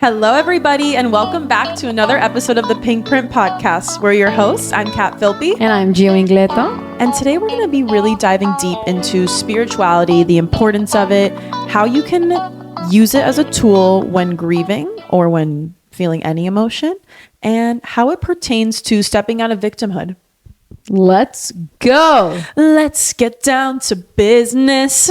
Hello, everybody, and welcome back to another episode of the Pink Print Podcast. We're your hosts. I'm Kat Filpi. And I'm Gio Ingletto. And today we're going to be really diving deep into spirituality, the importance of it, how you can use it as a tool when grieving or when feeling any emotion, and how it pertains to stepping out of victimhood. Let's go. Let's get down to business.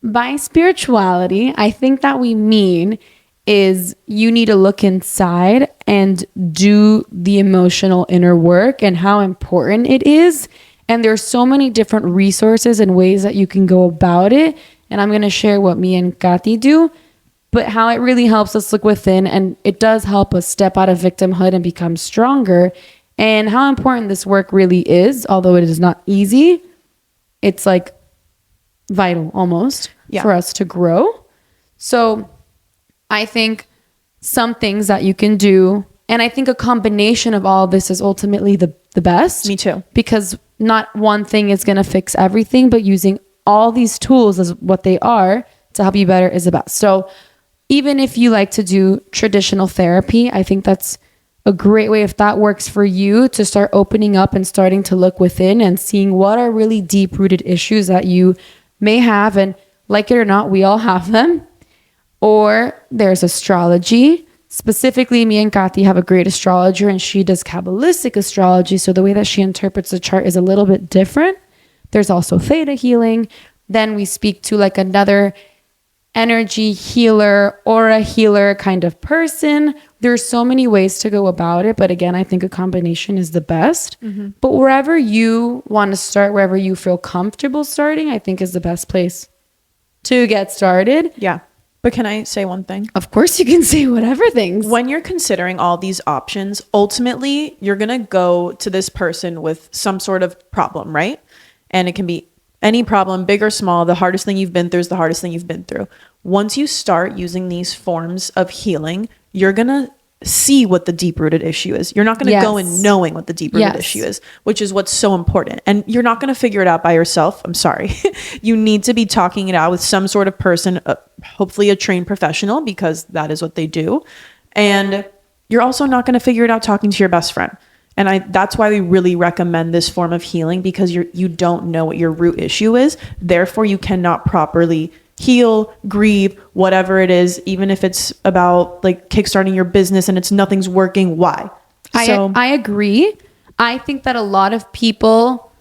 By spirituality, I think that we mean is you need to look inside and do the emotional inner work and how important it is. And there's so many different resources and ways that you can go about it. And I'm going to share what me and Kati do, but how it really helps us look within. And it does help us step out of victimhood and become stronger. And how important this work really is, although it is not easy, it's like vital almost for us to grow. So I think some things that you can do, and I think a combination of all of this is ultimately the best. Me too. Because not one thing is going to fix everything, but using all these tools as what they are to help you better is the best. So even if you like to do traditional therapy, I think that's a great way, if that works for you, to start opening up and starting to look within and seeing what are really deep-rooted issues that you may have. And like it or not, we all have them. Or there's astrology. Specifically, me and Kati have a great astrologer, and she does Kabbalistic astrology. So the way that she interprets the chart is a little bit different. There's also theta healing. Then we speak to like another energy healer, aura healer kind of person. There's so many ways to go about it. But again, I think a combination is the best. Mm-hmm. But wherever you want to start, wherever you feel comfortable starting, I think is the best place to get started. Yeah. But can I say one thing? Of course you can say whatever things. When you're considering all these options, ultimately, you're going to go to this person with some sort of problem, right? And it can be any problem, big or small. The hardest thing you've been through is the hardest thing you've been through. Once you start using these forms of healing, you're going to see what the deep-rooted issue is. You're not going to go in knowing what the deep-rooted issue is, which is what's so important. And you're not going to figure it out by yourself. I'm sorry. You need to be talking it out with some sort of person, hopefully a trained professional, because that is what they do. And you're also not going to figure it out talking to your best friend. And that's why we really recommend this form of healing, because you don't know what your root issue is. Therefore, you cannot properly heal, grieve, whatever it is, even if it's about like kickstarting your business and nothing's working. Why? I agree. I think that a lot of people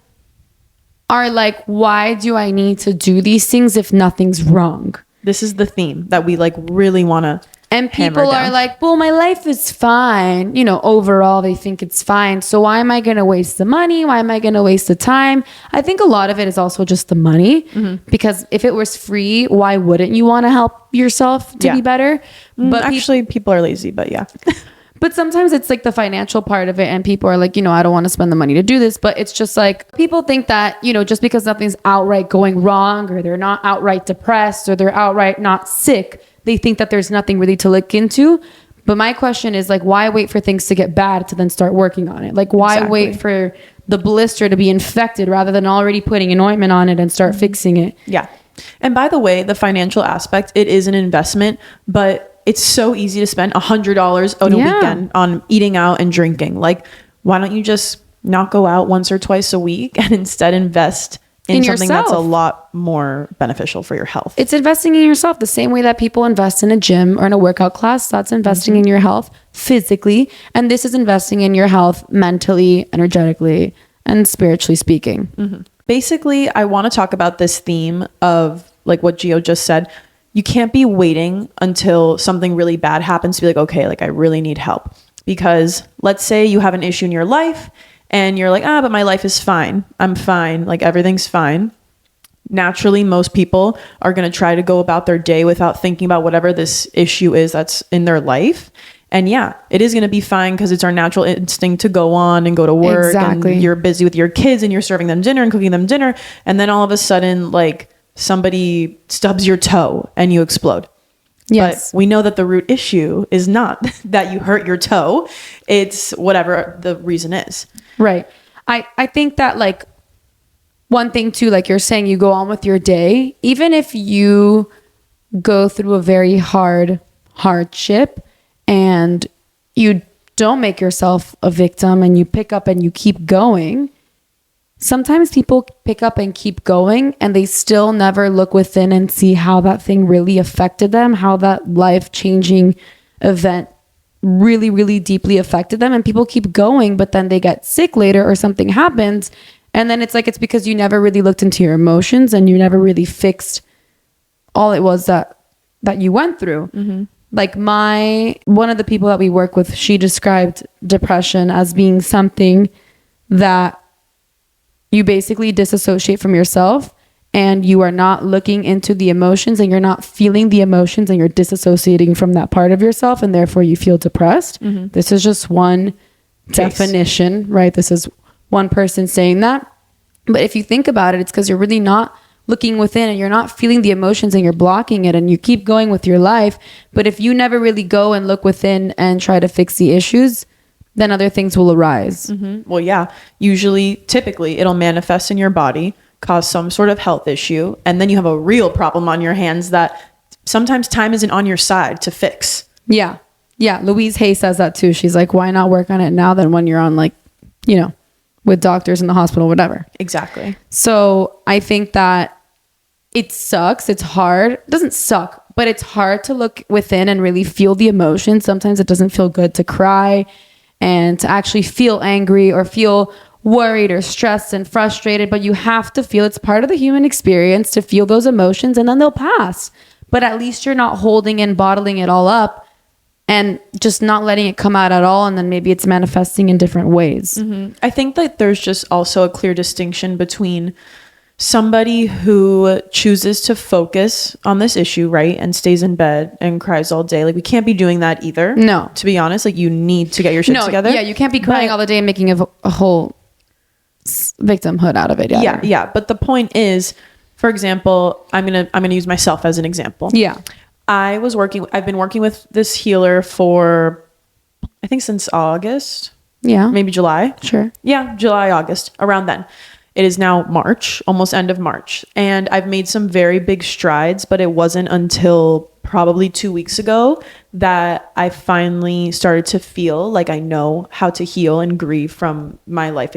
are like, why do I need to do these things if nothing's wrong? This is the theme that we like really want to. And people are like, well, my life is fine. You know, overall, they think it's fine. So why am I going to waste the money? Why am I going to waste the time? I think a lot of it is also just the money. Mm-hmm. Because if it was free, why wouldn't you want to help yourself to be better? But actually, people are lazy, but yeah. But sometimes it's like the financial part of it. And people are like, I don't want to spend the money to do this. But it's just like, people think that, just because nothing's outright going wrong, or they're not outright depressed, or they're outright not sick, they think that there's nothing really to look into. But my question is like, why wait for things to get bad to then start working on it? Like, why wait for the blister to be infected rather than already putting an ointment on it and start fixing it? Yeah. And by the way, the financial aspect, it is an investment, but it's so easy to spend $100 on a weekend on eating out and drinking. Like, why don't you just not go out once or twice a week and instead invest in something yourself. That's a lot more beneficial for your health? It's investing in yourself the same way that people invest in a gym or in a workout class. That's investing in your health physically. And this is investing in your health mentally, energetically, and spiritually speaking. Mm-hmm. Basically, I want to talk about this theme of like what Gio just said. You can't be waiting until something really bad happens to be like, okay, like I really need help. Because let's say you have an issue in your life and you're like, but my life is fine. I'm fine. Like everything's fine. Naturally, most people are going to try to go about their day without thinking about whatever this issue is that's in their life. And yeah, it is going to be fine because it's our natural instinct to go on and go to work. Exactly. And you're busy with your kids and you're serving them dinner and cooking them dinner. And then all of a sudden, like somebody stubs your toe and you explode. Yes. But we know that the root issue is not that you hurt your toe. It's whatever the reason is. Right. I think that like one thing too, like you're saying, you go on with your day, even if you go through a very hardship and you don't make yourself a victim and you pick up and you keep going, sometimes people pick up and keep going and they still never look within and see how that thing really affected them, how that life-changing event really, really deeply affected them. And people keep going, but then they get sick later or something happens. And then it's like, it's because you never really looked into your emotions and you never really fixed all it was that you went through. Mm-hmm. Like one of the people that we work with, she described depression as being something that you basically disassociate from yourself and you are not looking into the emotions and you're not feeling the emotions and you're disassociating from that part of yourself and therefore you feel depressed. Mm-hmm. This is just one definition, right? This is one person saying that. But if you think about it, it's because you're really not looking within and you're not feeling the emotions and you're blocking it and you keep going with your life. But if you never really go and look within and try to fix the issues, then other things will arise. Mm-hmm. Well, yeah, typically it'll manifest in your body, cause some sort of health issue. And then you have a real problem on your hands that sometimes time isn't on your side to fix. Yeah. Yeah. Louise Hay says that too. She's like, why not work on it now than when you're on with doctors in the hospital, whatever. Exactly. So I think that it sucks. It's hard. It doesn't suck, but it's hard to look within and really feel the emotions. Sometimes it doesn't feel good to cry and to actually feel angry or feel worried or stressed and frustrated, but you have to feel, it's part of the human experience to feel those emotions and then they'll pass. But at least you're not holding and bottling it all up and just not letting it come out at all. And then maybe it's manifesting in different ways. Mm-hmm. I think that there's just also a clear distinction between somebody who chooses to focus on this issue, right, and stays in bed and cries all day. Like, we can't be doing that either. No. To be honest, like, you need to get your shit together. Yeah, you can't be crying all the day and making a whole victimhood out of it. Yeah. But the point is, for example, I'm gonna use myself as an example. Yeah. I've been working with this healer for, I think, since August. Yeah. Maybe July. Sure. Yeah, July, August, around then. It is now March, almost end of March. And I've made some very big strides, but it wasn't until probably 2 weeks ago that I finally started to feel like I know how to heal and grieve from my life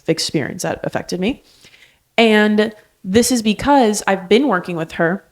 experience that affected me. And this is because I've been working with her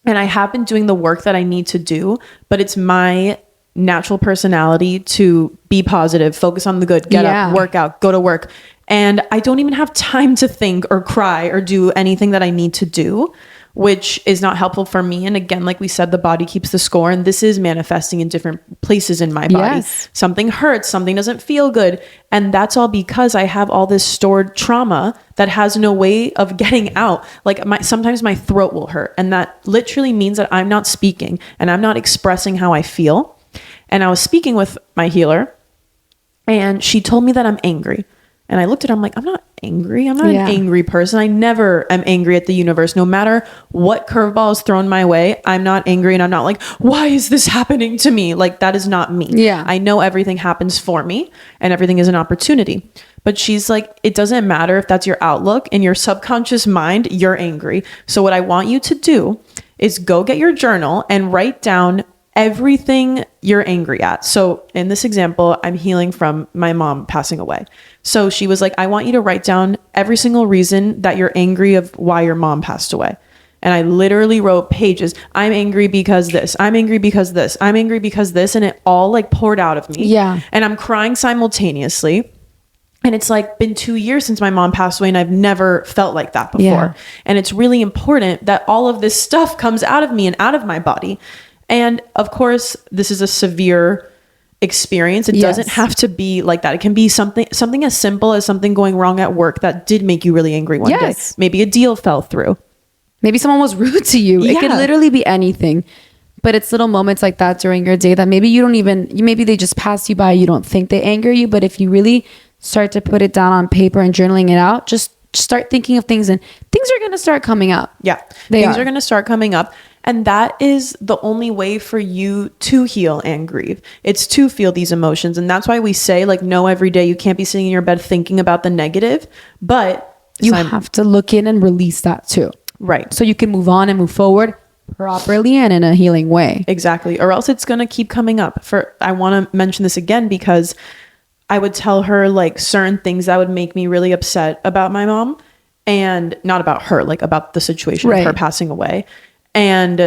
and I have been doing the work that I need to do, but it's my natural personality to be positive, focus on the good, get up, work out, go to work. And I don't even have time to think or cry or do anything that I need to do, which is not helpful for me. And again, like we said, the body keeps the score, and this is manifesting in different places in my body. Yes. Something hurts, something doesn't feel good. And that's all because I have all this stored trauma that has no way of getting out. Like sometimes my throat will hurt, and that literally means that I'm not speaking and I'm not expressing how I feel. And I was speaking with my healer and she told me that I'm angry. And I looked at her, I'm like, I'm not angry. I'm not an angry person. I never am angry at the universe. No matter what curveball is thrown my way, I'm not angry. And I'm not like, why is this happening to me? Like, that is not me. Yeah. I know everything happens for me and everything is an opportunity. But she's like, it doesn't matter if that's your outlook. In your subconscious mind, you're angry. So what I want you to do is go get your journal and write down everything you're angry at. So in this example, I'm healing from my mom passing away. So she was like, I want you to write down every single reason that you're angry of why your mom passed away. And I literally wrote pages. I'm angry because this. I'm angry because this. I'm angry because this. And it all like poured out of me. Yeah. And I'm crying simultaneously. And it's like been 2 years since my mom passed away and I've never felt like that before. Yeah. And it's really important that all of this stuff comes out of me and out of my body. And of course, this is a severe experience. It doesn't have to be like that. It can be something as simple as something going wrong at work that did make you really angry one day. Maybe a deal fell through. Maybe someone was rude to you. It could literally be anything. But it's little moments like that during your day that maybe maybe they just pass you by. You don't think they anger you. But if you really start to put it down on paper and journaling it out, just start thinking of things and things are going to start coming up. Yeah. Things are going to start coming up. And that is the only way for you to heal and grieve. It's to feel these emotions. And that's why we say, like, no, every day you can't be sitting in your bed thinking about the negative, but you have to look in and release that too. Right. So you can move on and move forward properly and in a healing way. Exactly. Or else it's going to keep coming up. I want to mention this again because I would tell her like certain things that would make me really upset about my mom, and not about her, like about the situation of her passing away. And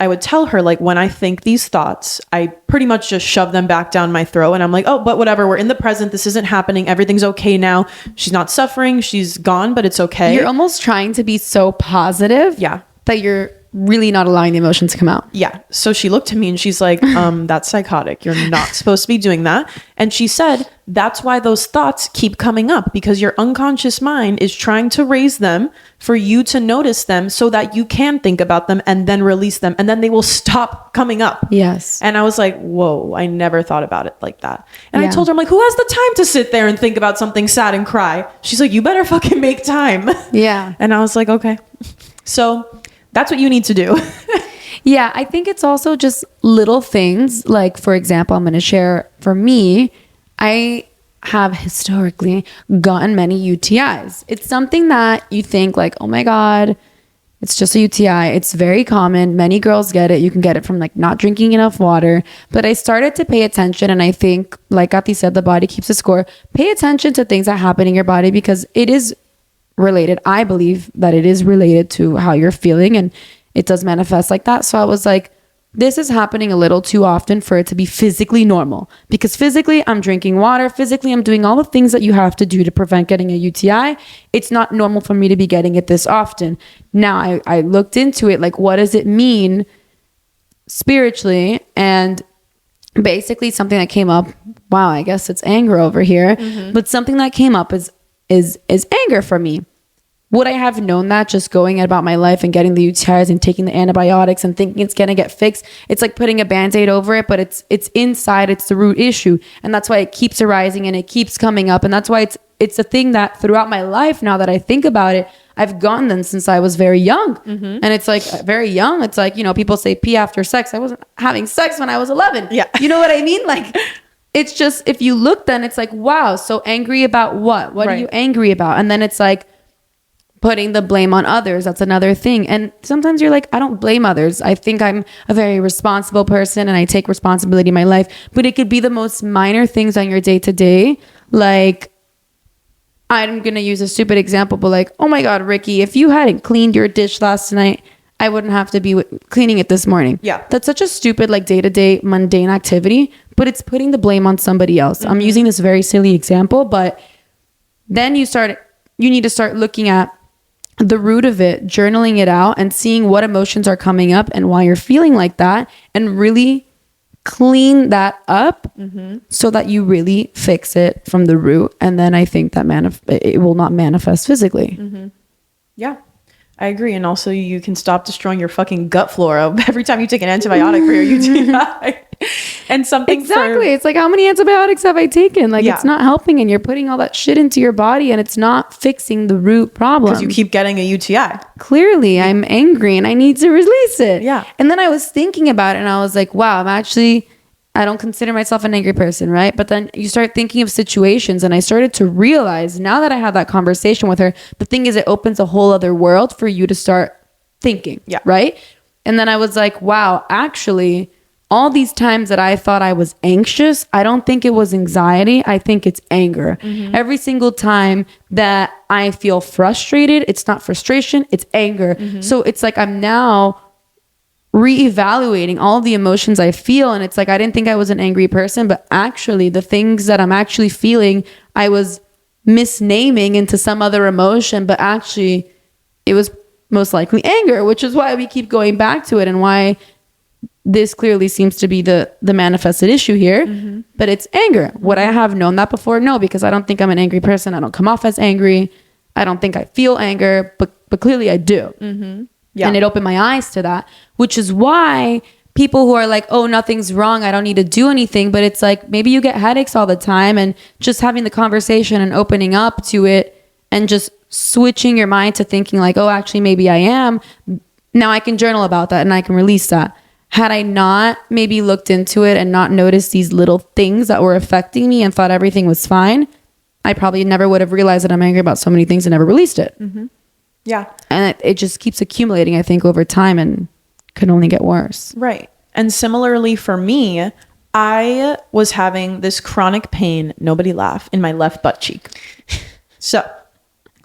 I would tell her, like, when I think these thoughts, I pretty much just shove them back down my throat. And I'm like, oh, but whatever. We're in the present. This isn't happening. Everything's okay now. She's not suffering. She's gone, but it's okay. You're almost trying to be so positive. Yeah. That you're really not allowing the emotions to come out. Yeah. So she looked at me and she's like, that's psychotic. You're not supposed to be doing that. And she said, that's why those thoughts keep coming up, because your unconscious mind is trying to raise them for you to notice them so that you can think about them and then release them. And then they will stop coming up. Yes. And I was like, whoa, I never thought about it like that. And I told her, I'm like, who has the time to sit there and think about something sad and cry? She's like, you better fucking make time. Yeah. And I was like, okay. So that's what you need to do. Yeah, I think it's also just little things. Like, for example, I'm going to share, for me, I have historically gotten many UTIs. It's something that you think like, oh my God, it's just a UTI. It's very common. Many girls get it. You can get it from like not drinking enough water. But I started to pay attention, and I think, like Kathy said, the body keeps a score. Pay attention to things that happen in your body because it is related. I believe that it is related to how you're feeling, and it does manifest like that. So I was like, this is happening a little too often for it to be physically normal, because physically I'm drinking water, physically I'm doing all the things that you have to do to prevent getting a UTI. It's not normal for me to be getting it this often. Now I looked into it, like, what does it mean spiritually? And basically something that came up, wow, I guess it's anger over here, but something that came up is anger for me. Would I have known that just going about my life and getting the UTIs and taking the antibiotics and thinking it's going to get fixed? It's like putting a Band-Aid over it, but it's inside. It's the root issue. And that's why it keeps arising and it keeps coming up. And that's why it's a thing that throughout my life, now that I think about it, I've gotten them since I was very young. And it's like very young. It's like, you know, people say pee after sex. I wasn't having sex when I was 11. Yeah. You know what I mean? Like, it's just, if you look, then it's like, wow, so angry about what? What are you angry about? And then it's like, putting the blame on others. That's another thing. And sometimes you're like, I don't blame others. I think I'm a very responsible person and I take responsibility in my life. But it could be the most minor things on your day to day. Like, I'm going to use a stupid example, but like, oh my God, Ricky, if you hadn't cleaned your dish last night, I wouldn't have to be cleaning it this morning. Yeah. That's such a stupid, like, day-to-day mundane activity, but it's putting the blame on somebody else. I'm using this very silly example, but then you need to start looking at the root of it, journaling it out and seeing what emotions are coming up and why you're feeling like that, and really clean that up so that you really fix it from the root. And then I think that it will not manifest physically. Yeah, I agree. And also you can stop destroying your fucking gut flora every time you take an antibiotic for your UTI. And something it's like, how many antibiotics have I taken? Like, it's not helping, and you're putting all that shit into your body and it's not fixing the root problem. Because you keep getting a UTI. Clearly I'm angry and I need to release it. Yeah. And then I was thinking about it and I was like, wow, I don't consider myself an angry person, right? But then you start thinking of situations, and I started to realize, now that I had that conversation with her, the thing is, it opens a whole other world for you to start thinking. Yeah. Right. And then I was like, wow, actually, all these times that I thought I was anxious, I don't think it was anxiety. I think it's anger. Every single time that I feel frustrated, it's not frustration, it's anger. So it's like I'm now reevaluating all the emotions I feel. And it's like, I didn't think I was an angry person, but actually the things that I'm actually feeling, I was misnaming into some other emotion, but actually it was most likely anger, which is why we keep going back to it, and why this clearly seems to be the manifested issue here. But it's anger. Would I have known that before? No, because I don't think I'm an angry person. I don't come off as angry. I don't think I feel anger, but clearly I do. Yeah. And it opened my eyes to that, which is why people who are like, oh, nothing's wrong, I don't need to do anything. But it's like, maybe you get headaches all the time, and just having the conversation and opening up to it and just switching your mind to thinking like, oh, actually, maybe I am. Now I can journal about that and I can release that. Had I not maybe looked into it and not noticed these little things that were affecting me and thought everything was fine, I probably never would have realized that I'm angry about so many things and never released it. Yeah. And it just keeps accumulating, I think, over time, and can only get worse. Right. And similarly for me, I was having this chronic pain, nobody laugh, in my left butt cheek. So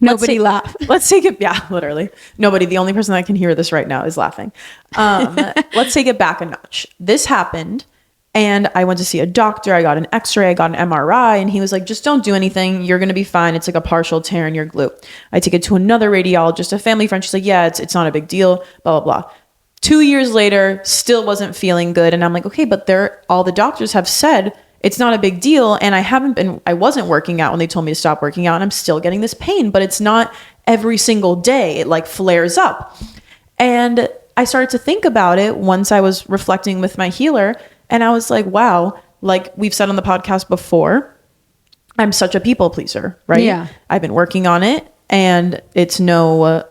Nobody laugh. Let's take it. Yeah, literally. Nobody. The only person that can hear this right now is laughing. Let's take it back a notch. This happened and I went to see a doctor. I got an x-ray, I got an MRI, and he was like, just don't do anything. You're going to be fine. It's like a partial tear in your glute. I take it to another radiologist, a family friend. She's like, yeah, it's not a big deal, blah, blah, blah. 2 years later, still wasn't feeling good. And I'm like, okay, but all the doctors have said it's not a big deal. And I wasn't working out when they told me to stop working out, and I'm still getting this pain, but it's not every single day. It like flares up. And I started to think about it once I was reflecting with my healer, and I was like, wow, like we've said on the podcast before, I'm such a people pleaser, right? Yeah. I've been working on it. And it's no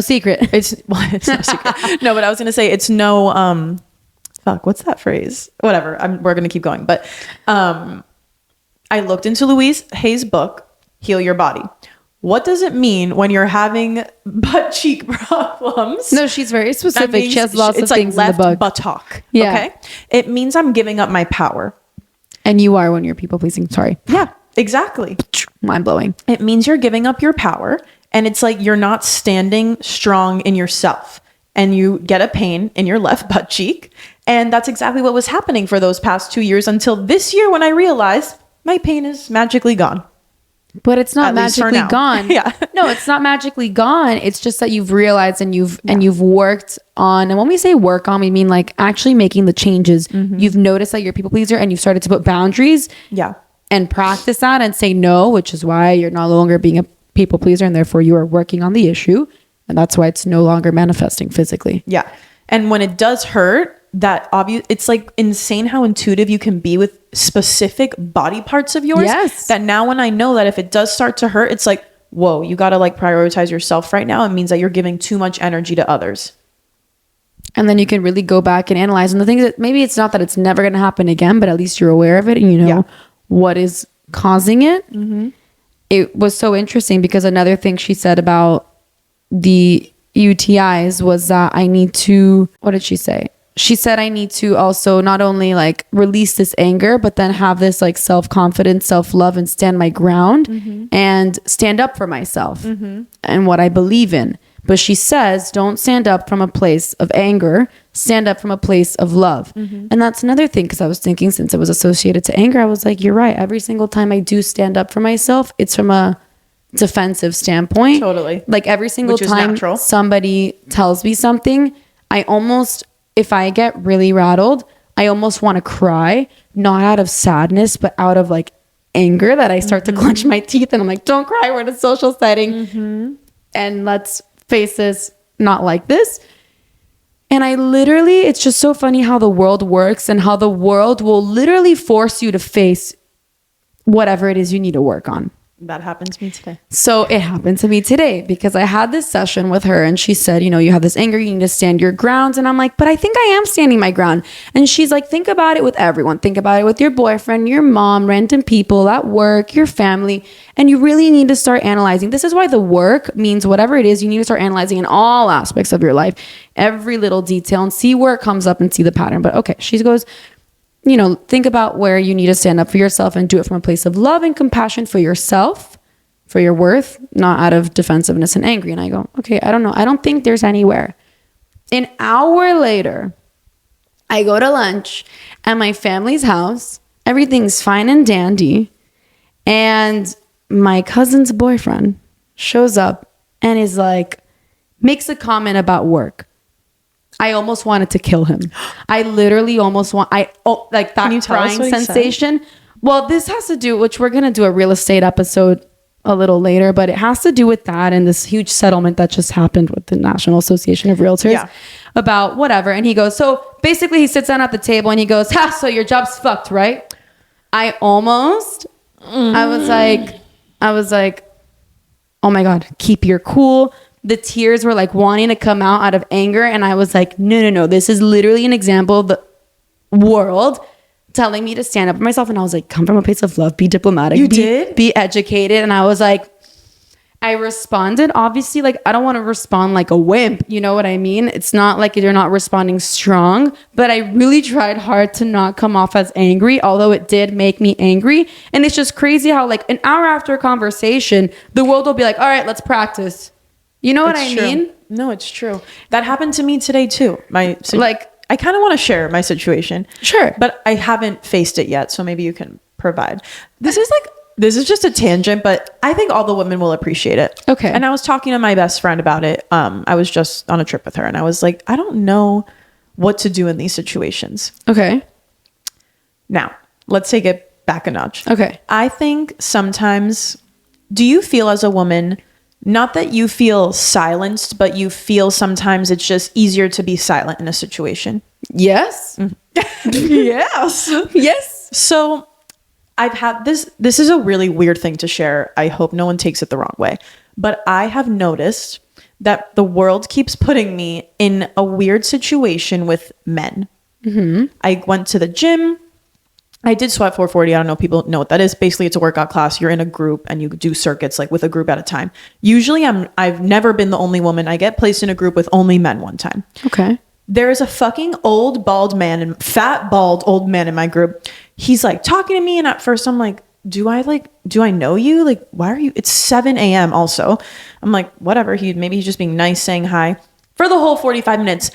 secret. It's no secret. No, but I was gonna say it's no fuck, what's that phrase? Whatever. We're gonna keep going. But I looked into Louise Hay's book, Heal Your Body. What does it mean when you're having butt cheek problems? No, she's very specific. She has lots of things left in the book. Buttock. Yeah. Okay. It means I'm giving up my power. And you are when you're people pleasing. Sorry. Yeah, exactly. Mind blowing. It means you're giving up your power, and it's like you're not standing strong in yourself, and you get a pain in your left butt cheek. And that's exactly what was happening for those past 2 years until this year when I realized my pain is magically gone. But it's not magically gone. Yeah. No, it's not magically gone. It's just that you've realized and you've worked on. And when we say work on, we mean like actually making the changes. Mm-hmm. You've noticed that you're a people pleaser and you've started to put boundaries. Yeah. And practice that and say no, which is why you're no longer being a people pleaser, and therefore you are working on the issue. And that's why it's no longer manifesting physically. Yeah. And when it does hurt, it's like insane how intuitive you can be with specific body parts of yours. Yes. That now when I know that if it does start to hurt, it's like, whoa, you got to like prioritize yourself right now. It means that you're giving too much energy to others. And then you can really go back and analyze. And the thing is that maybe it's not that it's never going to happen again, but at least you're aware of it and you know what is causing it. Mm-hmm. It was so interesting because another thing she said about the UTIs was that I need to, what did she say? She said I need to also not only like release this anger, but then have this like self-confidence, self-love, and stand my ground and stand up for myself and what I believe in. But she says, don't stand up from a place of anger, stand up from a place of love. And that's another thing, because I was thinking since it was associated to anger, I was like, you're right. Every single time I do stand up for myself, it's from a defensive standpoint. Totally. Like every single time somebody tells me something, I almost, if I get really rattled, I almost want to cry, not out of sadness, but out of like anger that I start to clench my teeth and I'm like, don't cry, we're in a social setting. And let's face this, not like this. And I literally, it's just so funny how the world works and how the world will literally force you to face whatever it is you need to work on. That happened to me today. So it happened to me today because I had this session with her and she said, you know, you have this anger, you need to stand your grounds. And I'm like, but I think I am standing my ground. And she's like, think about it with everyone. Think about it with your boyfriend, your mom, random people at work, your family. And you really need to start analyzing. This is why the work means whatever it is, you need to start analyzing in all aspects of your life, every little detail, and see where it comes up and see the pattern. But okay, she goes, you know, think about where you need to stand up for yourself and do it from a place of love and compassion for yourself, for your worth, not out of defensiveness and angry. And I go, okay, I don't know. I don't think there's anywhere. An hour later, I go to lunch at my family's house. Everything's fine and dandy. And my cousin's boyfriend shows up and is like, makes a comment about work. I almost wanted to kill him. I literally almost like that crying sensation. Well, this has to do, which we're going to do a real estate episode a little later, but it has to do with that and this huge settlement that just happened with the National Association of Realtors about whatever. And he goes, so basically he sits down at the table and he goes, ha, so your job's fucked, right? I was like, oh my God, keep your cool. The tears were like wanting to come out of anger. And I was like, no. This is literally an example of the world telling me to stand up for myself. And I was like, come from a place of love, be diplomatic. You did? Be educated. And I was like, I responded. Obviously, like, I don't want to respond like a wimp. You know what I mean? It's not like you're not responding strong, but I really tried hard to not come off as angry, although it did make me angry. And it's just crazy how, like, an hour after a conversation, the world will be like, all right, let's practice. You know what I mean? No, it's true. That happened to me today too. I kind of want to share my situation. Sure. But I haven't faced it yet. So maybe you can provide. This is just a tangent, but I think all the women will appreciate it. Okay. And I was talking to my best friend about it. I was just on a trip with her and I was like, I don't know what to do in these situations. Okay. Now, let's take it back a notch. Okay. I think sometimes, do you feel as a woman, not that you feel silenced, but you feel sometimes it's just easier to be silent in a situation? Yes. Yes. Yes. So I've had this is a really weird thing to share. I hope no one takes it the wrong way. But I have noticed that the world keeps putting me in a weird situation with men. Mm-hmm. I went to the gym. I did sweat 440. I don't know if people know what that is. Basically, it's a workout class. You're in a group and you do circuits like with a group at a time. Usually I've never been the only woman. I get placed in a group with only men one time. Okay. There is a fucking old bald man and fat bald old man in my group. He's like talking to me, and at first I'm like, do I know you? Like, why are you? It's 7 a.m. also. I'm like, whatever. Maybe he's just being nice, saying hi for the whole 45 minutes.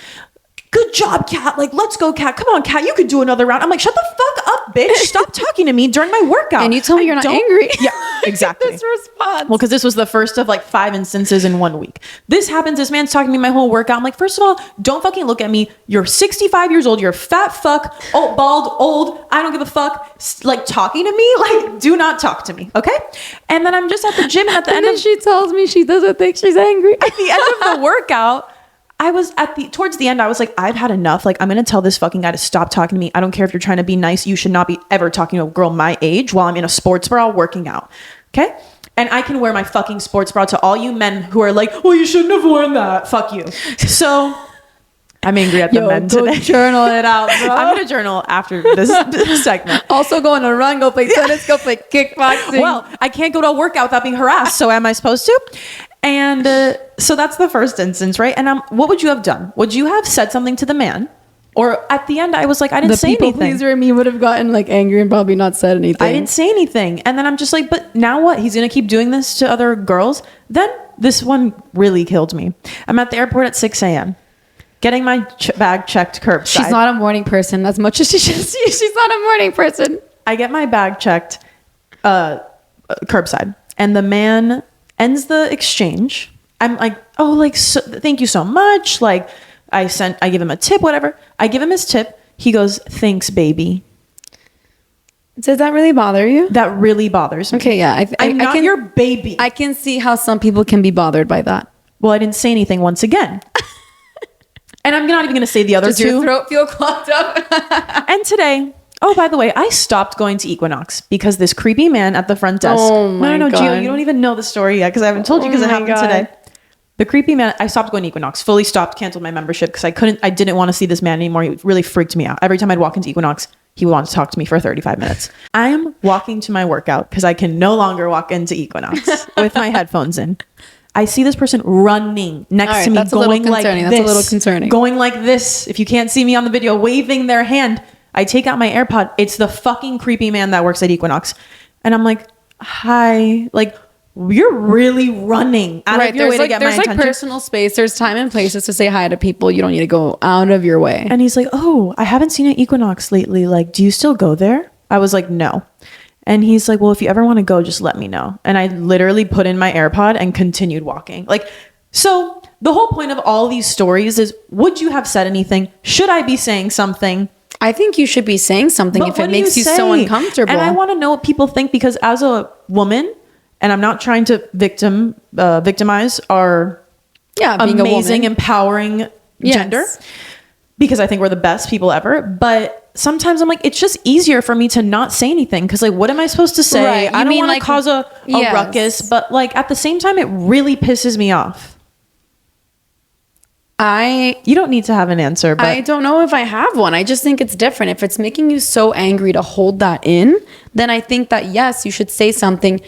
Good job, Kat. Like, let's go, Kat. Come on, Kat. You could do another round. I'm like, shut the fuck up, bitch. Stop talking to me during my workout. And you tell me you're not angry. Yeah, exactly. This response. Well, because this was the first of like 5 instances in 1 week. This happens. This man's talking to me my whole workout. I'm like, first of all, don't fucking look at me. You're 65 years old. You're a fat fuck. Oh, bald, old. I don't give a fuck. Like, talking to me. Like, do not talk to me. Okay. And then I'm just at the gym, and at the end of she tells me she doesn't think she's angry. At the end of the workout, I was towards the end, I was like, I've had enough. Like, I'm going to tell this fucking guy to stop talking to me. I don't care if you're trying to be nice. You should not be ever talking to a girl my age while I'm in a sports bra working out. Okay. And I can wear my fucking sports bra to all you men who are like, well, you shouldn't have worn that. Fuck you. So I'm angry at the men today. Journal it out, bro. I'm going to journal after this segment. Also go on a run, go play tennis, go play kickboxing. Well, I can't go to a workout without being harassed. So am I supposed to? And so that's the first instance, right? And what would you have done? Would you have said something to the man? Or at the end, I was like, I didn't say anything. The people pleaser in me would have gotten like angry and probably not said anything. I didn't say anything. And then I'm just like, but now what? He's going to keep doing this to other girls? Then this one really killed me. I'm at the airport at 6 a.m. getting my bag checked curbside. She's not a morning person as much as she should. She's not a morning person. I get my bag checked curbside. And the man ends the exchange. I'm like, oh, like, so, thank you so much. Like, I give him a tip, whatever. I give him his tip. He goes, thanks, baby. Does that really bother you? That really bothers me. Okay, yeah. I'm not your baby. I can see how some people can be bothered by that. Well, I didn't say anything once again. And I'm not even going to say the other two. Does your throat feel clogged up? And today, oh, by the way, I stopped going to Equinox because this creepy man at the front desk. Oh my God. Gio, you don't even know the story yet because I haven't told you because it happened today. The creepy man, I stopped going to Equinox, fully stopped, canceled my membership because I didn't want to see this man anymore. He really freaked me out. Every time I'd walk into Equinox, he would want to talk to me for 35 minutes. I am walking to my workout because I can no longer walk into Equinox with my headphones in. I see this person running next to me, going like this. That's a little concerning. Going like this. If you can't see me on the video, waving their hand. I take out my AirPod. It's the fucking creepy man that works at Equinox. And I'm like, hi. Like, you're really running out of your way to get my attention. There's like personal space. There's time and places to say hi to people. You don't need to go out of your way. And he's like, oh, I haven't seen an Equinox lately. Like, do you still go there? I was like, no. And he's like, well, if you ever want to go, just let me know. And I literally put in my AirPod and continued walking. Like, so the whole point of all these stories is, would you have said anything? Should I be saying something? I think you should be saying something if it makes you so uncomfortable. And I want to know what people think, because as a woman, and I'm not trying to victimize our being amazing, a empowering gender, because I think we're the best people ever. But sometimes I'm like, it's just easier for me to not say anything, because like, what am I supposed to say? Right. I don't want to cause a ruckus, but like at the same time, it really pisses me off. You don't need to have an answer, but I don't know if I have one. I just think it's different. If it's making you so angry to hold that in, then I think that yes, you should say something.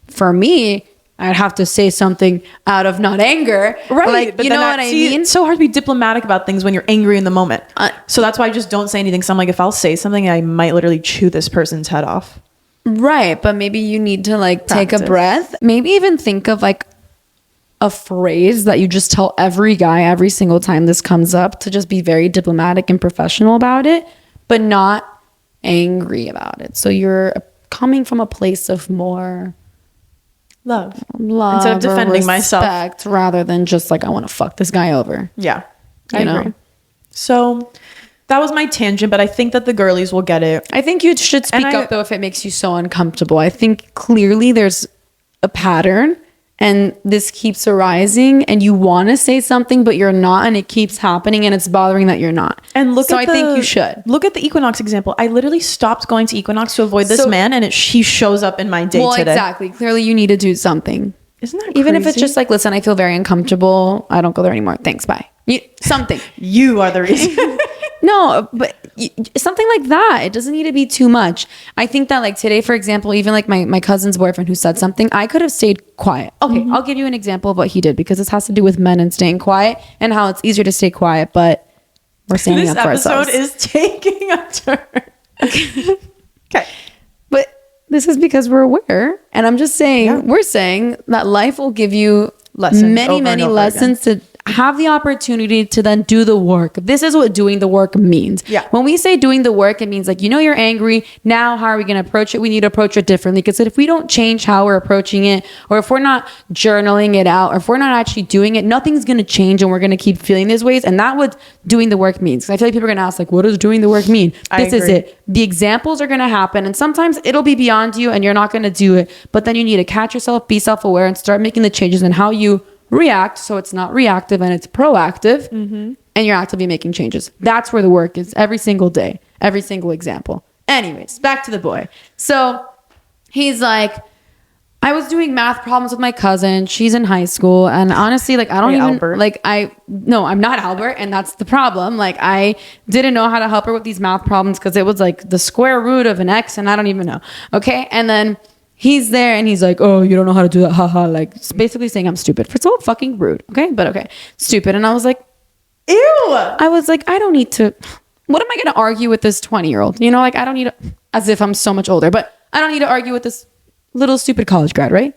For me, I'd have to say something out of not anger. Right. Like, but you know what I mean? It's so hard to be diplomatic about things when you're angry in the moment. So that's why I just don't say anything. So I'm like, if I'll say something, I might literally chew this person's head off. Right. But maybe you need to like take a Practice. breath. Maybe even think of like a phrase that you just tell every guy every single time this comes up, to just be very diplomatic and professional about it, but not angry about it. So you're coming from a place of more Love. love Instead of defending or myself. respect, rather than just like, I want to fuck this guy over. Yeah. I You know? agree. So that was my tangent, but I think that the girlies will get it. I think you should speak up though if it makes you so uncomfortable. I think clearly there's a pattern and this keeps arising and you want to say something but you're not, and it keeps happening and it's bothering that you're not. And I think you should. Look at the Equinox example. I literally stopped going to Equinox to avoid this man, and he shows up in my day today. Exactly. Clearly you need to do something. Isn't that crazy? Even if it's just like, listen, I feel very uncomfortable. I don't go there anymore. Thanks. Bye. Something. You are the reason. No, but something like that. It doesn't need to be too much. I think that like today, for example, even like my cousin's boyfriend who said something, I could have stayed quiet. Okay, I'll give you an example of what he did, because this has to do with men and staying quiet and how it's easier to stay quiet, but we're standing up for ourselves. This episode is taking a turn. Okay. But this is because we're aware. And I'm just saying, we're saying that life will give you Lessons many over and over lessons to have the opportunity to then do the work. This is what doing the work means. Yeah. When we say doing the work, it means like, you're angry. Now, how are we going to approach it? We need to approach it differently. Because if we don't change how we're approaching it, or if we're not journaling it out, or if we're not actually doing it, nothing's going to change and we're going to keep feeling these ways. And that's what doing the work means. 'Cause I feel like people are going to ask like, what does doing the work mean? This is it. The examples are going to happen. And sometimes it'll be beyond you and you're not going to do it. But then you need to catch yourself, be self-aware, and start making the changes in how you react, so it's not reactive and it's proactive, and you're actively making changes. That's where the work is, every single day, every single example. Anyways, back to the boy. So he's like, I was doing math problems with my cousin. She's in high school, and honestly, like, I don't even Albert. like no, I'm not Albert, and that's the problem. Like, I didn't know how to help her with these math problems because it was like the square root of an x, and I don't even know. Okay, and then he's there and he's like, oh, you don't know how to do that, haha. Like, basically saying I'm stupid. For so fucking rude. Okay, but okay, stupid. And I was like, Ew. I was like, I don't need to. What am I going to argue with this 20-year-old? You know, like, I don't need to, as if I'm so much older, but I don't need to argue with this little stupid college grad, right?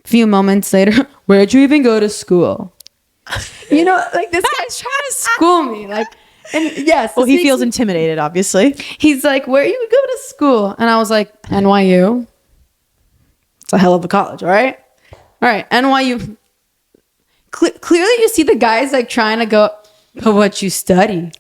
Few moments later, where'd you even go to school? You know, like, this guy's trying to school me. Like, and yes. Well, he feels intimidated, obviously. He's like, where you go to school? And I was like, NYU. It's a hell of a college, all right? All right, NYU. Clearly you see the guys like trying to go, but what you study?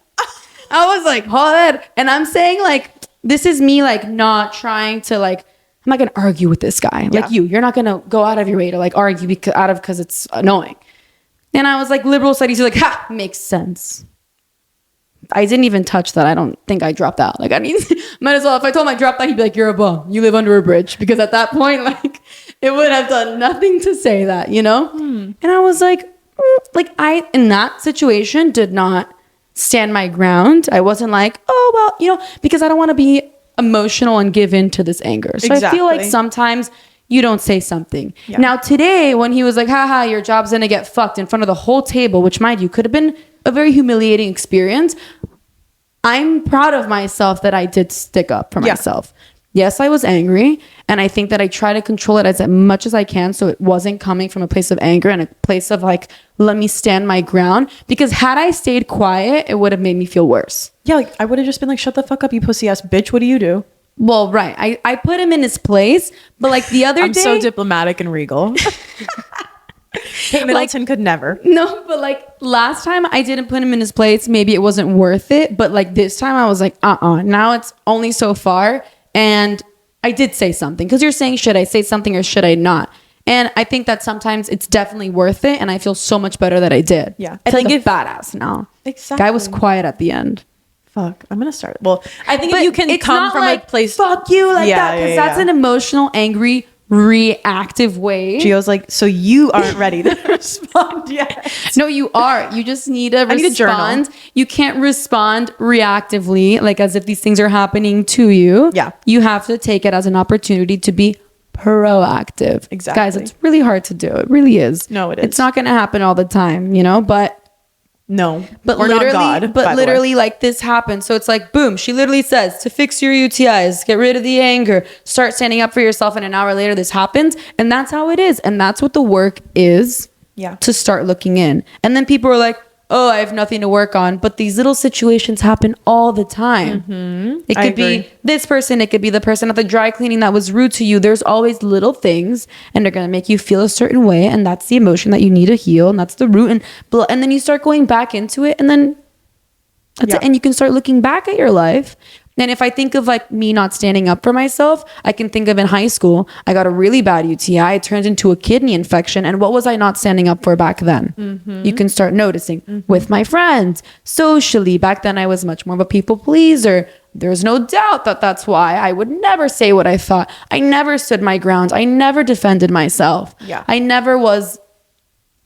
I was like, hold on. And I'm saying like, this is me like not trying to like, I'm not going to argue with this guy. Yeah. Like you're not going to go out of your way to like argue because it's annoying. And I was like, liberal studies. You're like, ha, makes sense. I didn't even touch that. I don't think I dropped out. Like, I mean, might as well. If I told him I dropped out, he'd be like, you're a bum. You live under a bridge. Because at that point, like, it would have done nothing to say that, you know? And I was like, I, in that situation, did not stand my ground. I wasn't like, oh, well, you know, because I don't want to be emotional and give in to this anger. So I feel like sometimes you don't say something. Yeah. Now, today, when he was like, haha, your job's going to get fucked in front of the whole table, which, mind you, could have been a very humiliating experience. I'm proud of myself that I did stick up for myself. Yes, I was angry, and I think that I try to control it as much as I can so it wasn't coming from a place of anger and a place of like, let me stand my ground. Because had I stayed quiet, it would have made me feel worse. Yeah, like I would have just been like, shut the fuck up, you pussy ass bitch. What do you do? Well, right. I put him in his place, but like the other day... I'm so diplomatic and regal. Kate Middleton could never. No, but like last time I didn't put him in his place. Maybe it wasn't worth it. But like this time I was like, now it's only so far. And I did say something. Because you're saying, should I say something or should I not? And I think that sometimes it's definitely worth it. And I feel so much better that I did. Yeah. I think it's badass now. Exactly. Guy was quiet at the end. Fuck. I'm going to start. Well, I think if you can come from like, a place. Fuck you like that. Because that's an emotional, angry, reactive way. Gio's like, so you aren't ready to respond yet. No, you are. You just need to respond. I need a journal. You can't respond reactively, like as if these things are happening to you. Yeah. You have to take it as an opportunity to be proactive. Exactly. Guys, it's really hard to do. It really is. No, it is. It's not going to happen all the time, but no, but we're literally, not God, by but the literally, way. like this happens. So it's like, boom, she literally says to fix your UTIs, get rid of the anger, start standing up for yourself. And an hour later, this happens. And that's how it is. And that's what the work is. Yeah. To start looking in. And then people are like, oh, I have nothing to work on. But these little situations happen all the time. It could be this person. It could be the person at the dry cleaning that was rude to you. There's always little things, and they're going to make you feel a certain way. And that's the emotion that you need to heal. And that's the root. And then you start going back into it. And then that's it. And you can start looking back at your life. And if I think of like me not standing up for myself, I can think of in high school, I got a really bad UTI. It turned into a kidney infection. And what was I not standing up for back then? You can start noticing with my friends, socially. Back then, I was much more of a people pleaser. There's no doubt that that's why I would never say what I thought. I never stood my ground. I never defended myself. Yeah. I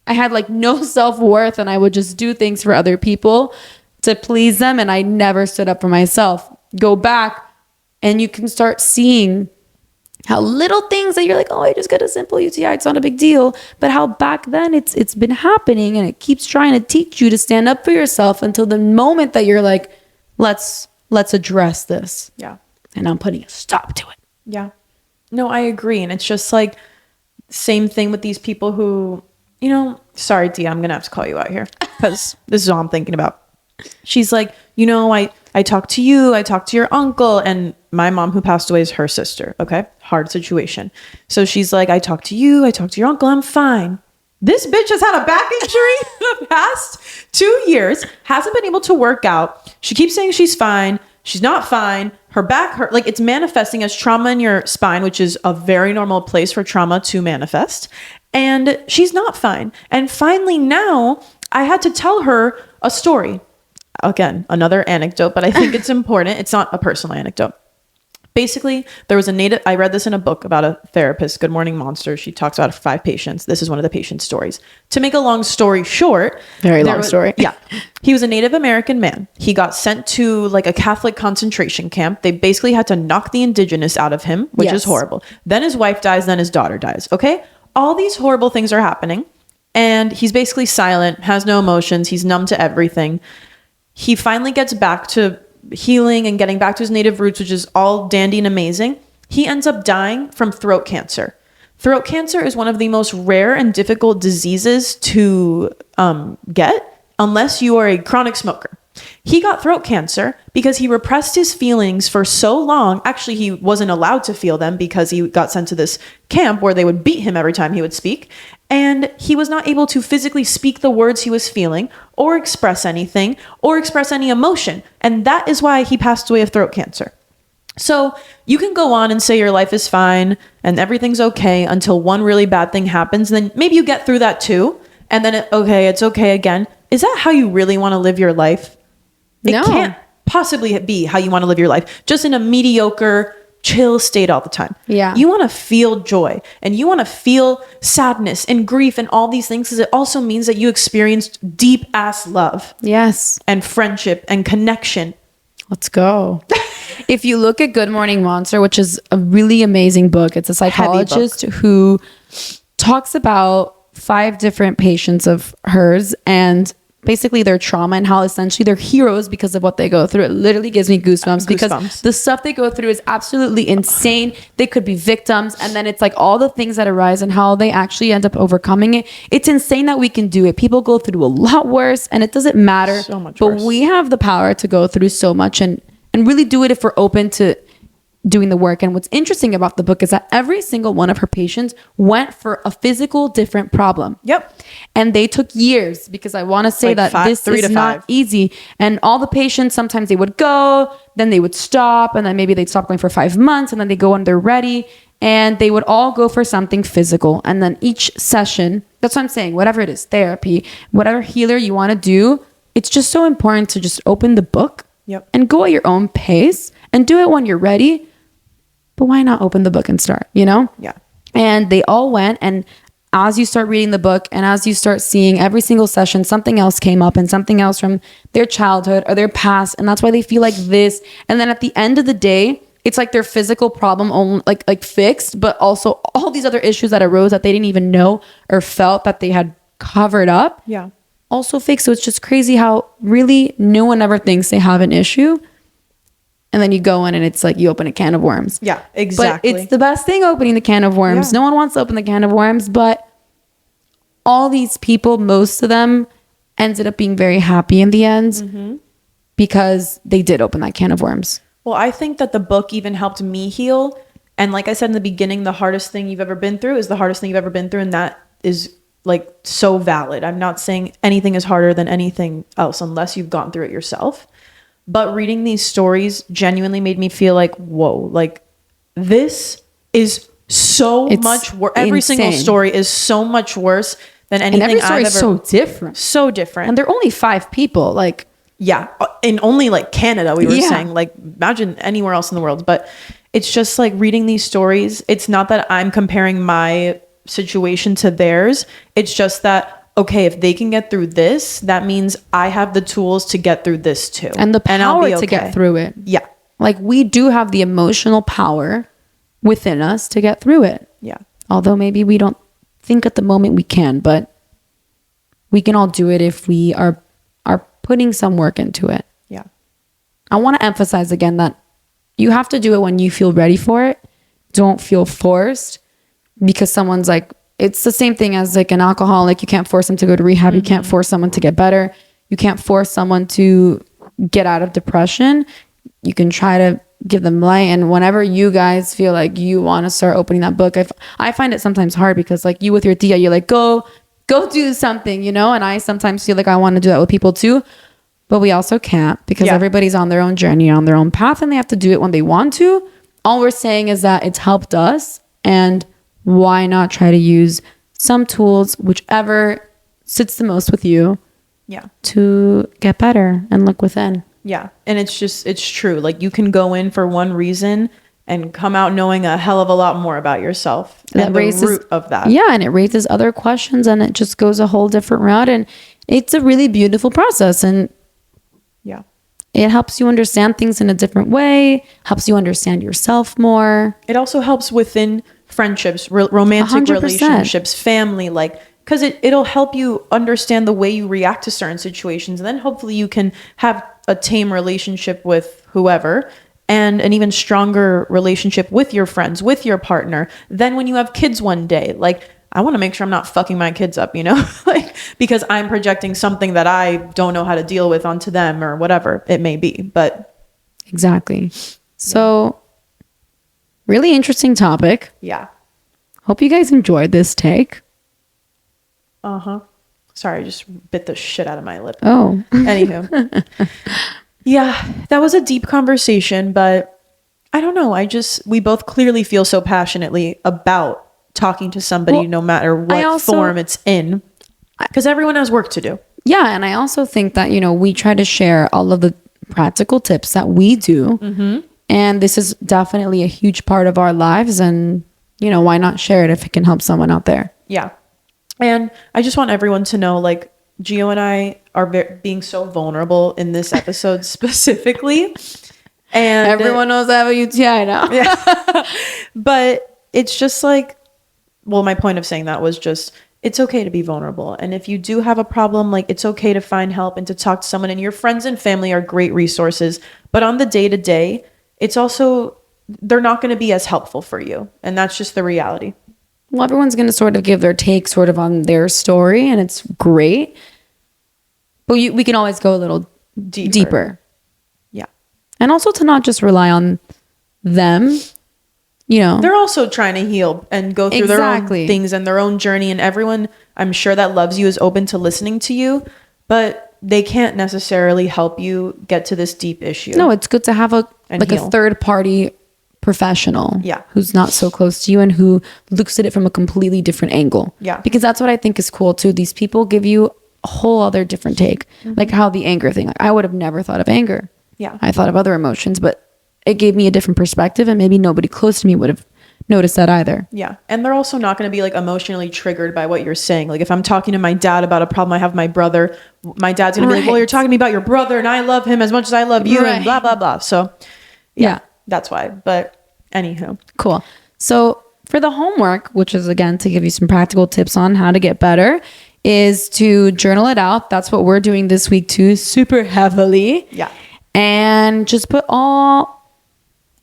had like no self-worth, and I would just do things for other people to please them. And I never stood up for myself. Go back and you can start seeing how little things that you're like, oh, I just got a simple UTI, it's not a big deal. But how back then it's been happening, and it keeps trying to teach you to stand up for yourself until the moment that you're like, let's address this. Yeah. And I'm putting a stop to it. Yeah. No, I agree. And it's just like same thing with these people who, sorry, Dia, I'm going to have to call you out here because this is all I'm thinking about. She's like, I talked to you, I talked to your uncle, and my mom who passed away is her sister. Okay. Hard situation. So she's like, I talked to you, I talked to your uncle, I'm fine. This bitch has had a back injury the past 2 years, hasn't been able to work out. She keeps saying she's fine. She's not fine. Her back hurt. Like, it's manifesting as trauma in your spine, which is a very normal place for trauma to manifest. And she's not fine. And finally now I had to tell her a story. Again, another anecdote, but I think it's important. It's not a personal anecdote. Basically, there was I read this in a book about a therapist, Good Morning Monster. She talks about 5 patients. This is one of the patient's stories. To make a long story short. Very long story. Yeah. He was a Native American man. He got sent to like a Catholic concentration camp. They basically had to knock the indigenous out of him, which is horrible. Then his wife dies, then his daughter dies. Okay. All these horrible things are happening. And he's basically silent, has no emotions. He's numb to everything. He finally gets back to healing and getting back to his native roots, which is all dandy and amazing. He ends up dying from throat cancer. Throat cancer is one of the most rare and difficult diseases to get unless you are a chronic smoker. He got throat cancer because he repressed his feelings for so long. Actually, he wasn't allowed to feel them because he got sent to this camp where they would beat him every time he would speak. And he was not able to physically speak the words he was feeling or express anything or express any emotion. And that is why he passed away of throat cancer. So you can go on and say your life is fine and everything's okay until one really bad thing happens. Then maybe you get through that too. And then, it's okay again. Is that how you really want to live your life? It can't possibly be how you want to live your life. Just in a mediocre, chill state all the time. Yeah. You want to feel joy and you want to feel sadness and grief and all these things, because it also means that you experienced deep ass love. Yes. And friendship and connection. Let's go. If you look at Good Morning Monster, which is a really amazing book, it's a psychologist who talks about 5 different patients of hers and basically their trauma and how essentially they're heroes because of what they go through. It literally gives me goosebumps because the stuff they go through is absolutely insane. They could be victims, and then it's like all the things that arise and how they actually end up overcoming it. It's insane that we can do it. People go through a lot worse, and it doesn't matter. So much but worse. We have the power to go through so much and really do it if we're open to doing the work. And what's interesting about the book is that every single one of her patients went for a physical different problem. Yep. And they took years, because I want to say that this is not easy. And all the patients, sometimes they would go, then they would stop, and then maybe they'd stop going for 5 months, and then they go when they're ready, and they would all go for something physical. And then each session, that's what I'm saying, whatever it is, therapy, whatever healer you want to do, it's just so important to just open the book and go at your own pace and do it when you're ready. But why not open the book and start, Yeah. And they all went, and as you start reading the book and as you start seeing every single session, something else came up and something else from their childhood or their past. And that's why they feel like this. And then at the end of the day, it's like their physical problem only like fixed, but also all these other issues that arose that they didn't even know or felt that they had covered up. Yeah. Also fixed. So it's just crazy how really no one ever thinks they have an issue. And then you go in and it's like you open a can of worms. Yeah, exactly. But it's the best thing, opening the can of worms. Yeah. No one wants to open the can of worms, but all these people, most of them ended up being very happy in the end because they did open that can of worms. Well, I think that the book even helped me heal. And like I said in the beginning, the hardest thing you've ever been through is the hardest thing you've ever been through. And that is like so valid. I'm not saying anything is harder than anything else unless you've gone through it yourself. But reading these stories genuinely made me feel like, whoa, like this is it's much worse. Every single story is so much worse than anything and every story I've is ever. so different. So different. And they're only 5 people. Like, yeah, in only like Canada, we were saying, like, imagine anywhere else in the world. But it's just like reading these stories. It's not that I'm comparing my situation to theirs. It's just that, okay, if they can get through this, that means I have the tools to get through this too. And the I'll power be to get through it. Yeah. Like, we do have the emotional power within us to get through it. Yeah. Although maybe we don't think at the moment we can, but we can all do it if we are putting some work into it. Yeah. I want to emphasize again that you have to do it when you feel ready for it. Don't feel forced, because someone's like, it's the same thing as like an alcoholic. You can't force them to go to rehab. You can't force someone to get better. You can't force someone to get out of depression. You can try to give them light. And whenever you guys feel like you want to start opening that book, I find it sometimes hard, because like you with your tia, you're like, go do something, you know? And I sometimes feel like I want to do that with people too, but we also can't, because everybody's on their own journey, on their own path, and they have to do it when they want to. All we're saying is that it's helped us, and why not try to use some tools, whichever sits the most with you, to get better and look within. Yeah. And it's true. Like, you can go in for one reason and come out knowing a hell of a lot more about yourself. And the root of that. Yeah. And it raises other questions, and it just goes a whole different route. And it's a really beautiful process. And it helps you understand things in a different way, helps you understand yourself more. It also helps within friendships, romantic 100%. relationships, family, like, because it'll help you understand the way you react to certain situations. And then hopefully you can have a tame relationship with whoever, and an even stronger relationship with your friends, with your partner. Then when you have kids one day, like, I want to make sure I'm not fucking my kids up, you know, like, because I'm projecting something that I don't know how to deal with onto them, or whatever it may be. But exactly. So really interesting topic. Yeah. Hope you guys enjoyed this take. Sorry, I just bit the shit out of my lip. Oh. Anywho. Yeah, that was a deep conversation, but I don't know. We both clearly feel so passionately about talking to somebody, no matter what form it's in, because everyone has work to do. Yeah. And I also think that, you know, we try to share all of the practical tips that we do. And this is definitely a huge part of our lives. And, you know, why not share it if it can help someone out there? Yeah. And I just want everyone to know, like, Gio and I are being so vulnerable in this episode specifically. And everyone knows I have a UTI now. Yeah. But it's just like, well, my point of saying that was just, it's okay to be vulnerable. And if you do have a problem, like, it's okay to find help and to talk to someone. And your friends and family are great resources. But on the day-to-day, it's also, they're not going to be as helpful for you. And that's just the reality. Well, everyone's going to sort of give their take sort of on their story, and it's great. But we can always go a little deeper. Yeah. And also to not just rely on them. You know, they're also trying to heal and go through their own things and their own journey. And everyone, I'm sure, that loves you is open to listening to you, but they can't necessarily help you get to this deep issue. No, it's good to have a third party professional, who's not so close to you and who looks at it from a completely different angle. Yeah, because that's what I think is cool too. These people give you a whole other different take, like how the anger thing. Like, I would have never thought of anger. Yeah, I thought of other emotions, but it gave me a different perspective, and maybe nobody close to me would have noticed that either. Yeah. And they're also not going to be like emotionally triggered by what you're saying. Like, if I'm talking to my dad about a problem I have with my brother, my dad's going to be like, well, you're talking to me about your brother and I love him as much as I love you and blah, blah, blah. So yeah. that's why. But anywho. Cool. So for the homework, which is again to give you some practical tips on how to get better, is to journal it out. That's what we're doing this week too, super heavily. Yeah. And just put all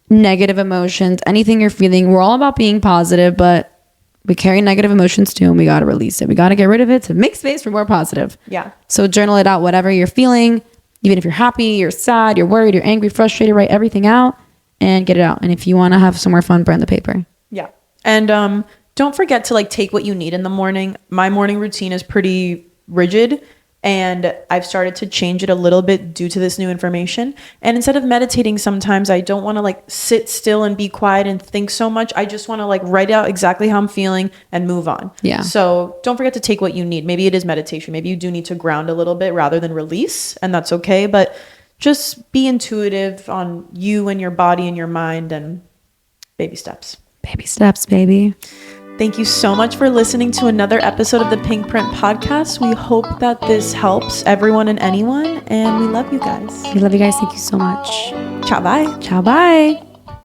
negative emotions, anything you're feeling. We're all about being positive, but we carry negative emotions too, and we got to release it. We got to get rid of it to make space for more positive. Yeah. So journal it out, whatever you're feeling, even if you're happy, you're sad, you're worried, you're angry, frustrated, write everything out and get it out. And if you want to have some more fun, burn the paper. Yeah. And don't forget to like take what you need in the morning. My morning routine is pretty rigid, and I've started to change it a little bit due to this new information. And instead of meditating, sometimes I don't want to like sit still and be quiet and think so much. I just want to like write out exactly how I'm feeling and move on. Yeah. So don't forget to take what you need. Maybe it is meditation. Maybe you do need to ground a little bit rather than release, and that's okay. But just be intuitive on you and your body and your mind, and baby steps. Baby steps, baby. Thank you so much for listening to another episode of the Pink Print Podcast. We hope that this helps everyone and anyone, and we love you guys. We love you guys. Thank you so much. Ciao, bye. Ciao, bye.